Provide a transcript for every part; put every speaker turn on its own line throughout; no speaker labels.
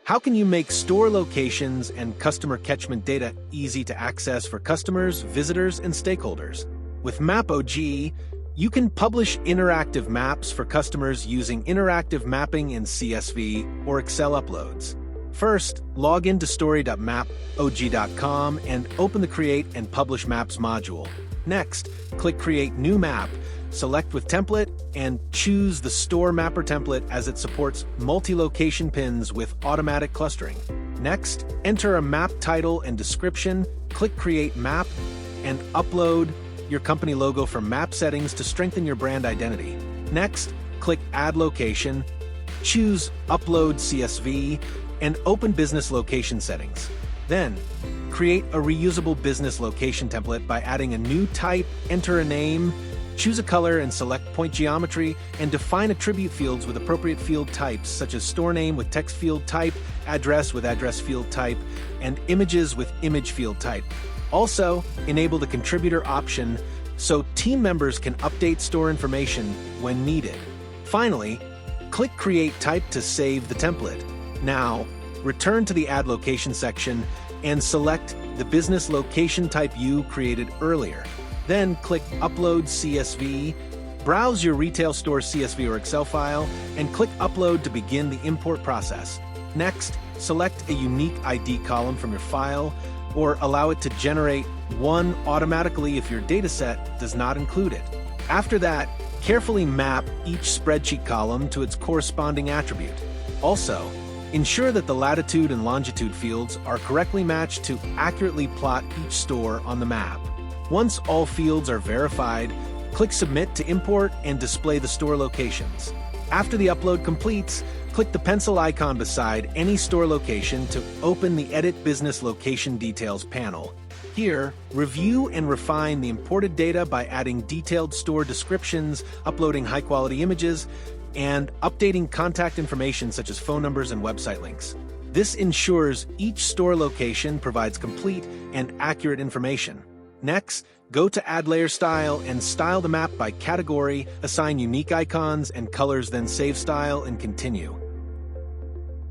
How can you make store locations and customer catchment data easy to access for customers, visitors, and stakeholders? With MAPOG, you can publish interactive maps for customers using interactive mapping in CSV or Excel uploads. First, log into story.mapog.com and open the Create and Publish Maps module. Next, click Create New Map, select with Template, and choose the Store Mapper template as it supports multi-location pins with automatic clustering. Next, enter a map title and description, click Create Map, and upload your company logo from map settings to strengthen your brand identity. Next, click Add Location, choose Upload CSV, and open Business Location Settings. Then, create a reusable business location template by adding a new type, enter a name, choose a color and select point geometry, and define attribute fields with appropriate field types such as store name with text field type, address with address field type, and images with image field type. Also, enable the contributor option so team members can update store information when needed. Finally, click Create Type to save the template. Now, return to the Add Location section and select the business location type you created earlier. Then click Upload CSV, browse your retail store CSV or Excel file, and click Upload to begin the import process. Next, select a Unique ID column from your file, or allow it to generate one automatically if your dataset does not include it. After that, carefully map each spreadsheet column to its corresponding attribute. Also, ensure that the latitude and longitude fields are correctly matched to accurately plot each store on the map. Once all fields are verified, click Submit to import and display the store locations. After the upload completes, click the pencil icon beside any store location to open the Edit Business Location Details panel. Here, review and refine the imported data by adding detailed store descriptions, uploading high-quality images, and updating contact information such as phone numbers and website links. This ensures each store location provides complete and accurate information. Next, go to Add Layer Style and style the map by category, assign unique icons and colors, then save style and continue.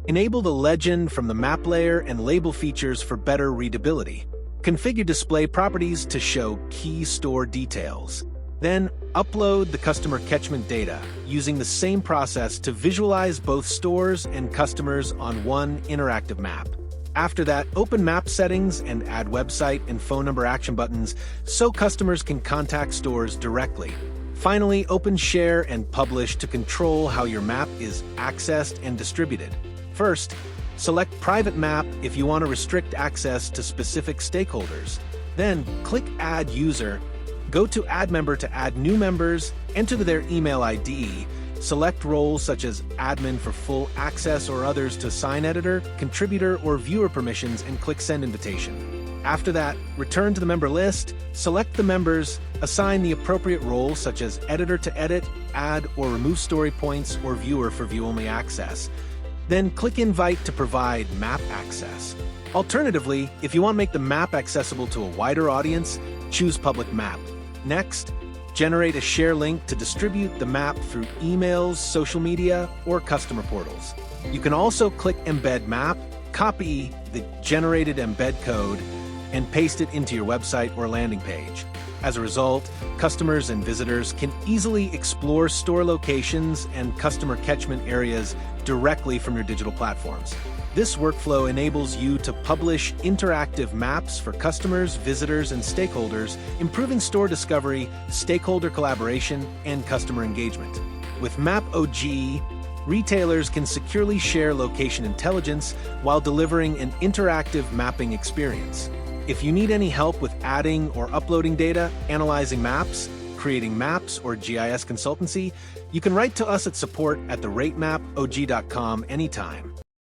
Enable the legend from the map layer and label features for better readability. Configure display properties to show key store details. Then, upload the customer catchment data, using the same process to visualize both stores and customers on one interactive map. After that, open map settings and add website and phone number action buttons so customers can contact stores directly. Finally, open Share and Publish to control how your map is accessed and distributed. First, select Private Map if you want to restrict access to specific stakeholders. Then, click Add User. Go to Add Member to add new members, enter their email ID, select roles such as admin for full access or others to assign editor, contributor, or viewer permissions, and click Send Invitation. After that, return to the member list, select the members, assign the appropriate roles such as editor to edit, add or remove story points, or viewer for view-only access. Then click Invite to provide map access. Alternatively, if you want to make the map accessible to a wider audience, choose Public Map. Next, generate a share link to distribute the map through emails, social media, or customer portals. You can also click Embed Map, copy the generated embed code, and paste it into your website or landing page. As a result, customers and visitors can easily explore store locations and customer catchment areas directly from your digital platforms. This workflow enables you to publish interactive maps for customers, visitors, and stakeholders, improving store discovery, stakeholder collaboration, and customer engagement. With MAPOG, retailers can securely share location intelligence while delivering an interactive mapping experience. If you need any help with adding or uploading data, analyzing maps, creating maps, or GIS consultancy, you can write to us at support@theRateMapOG.com anytime.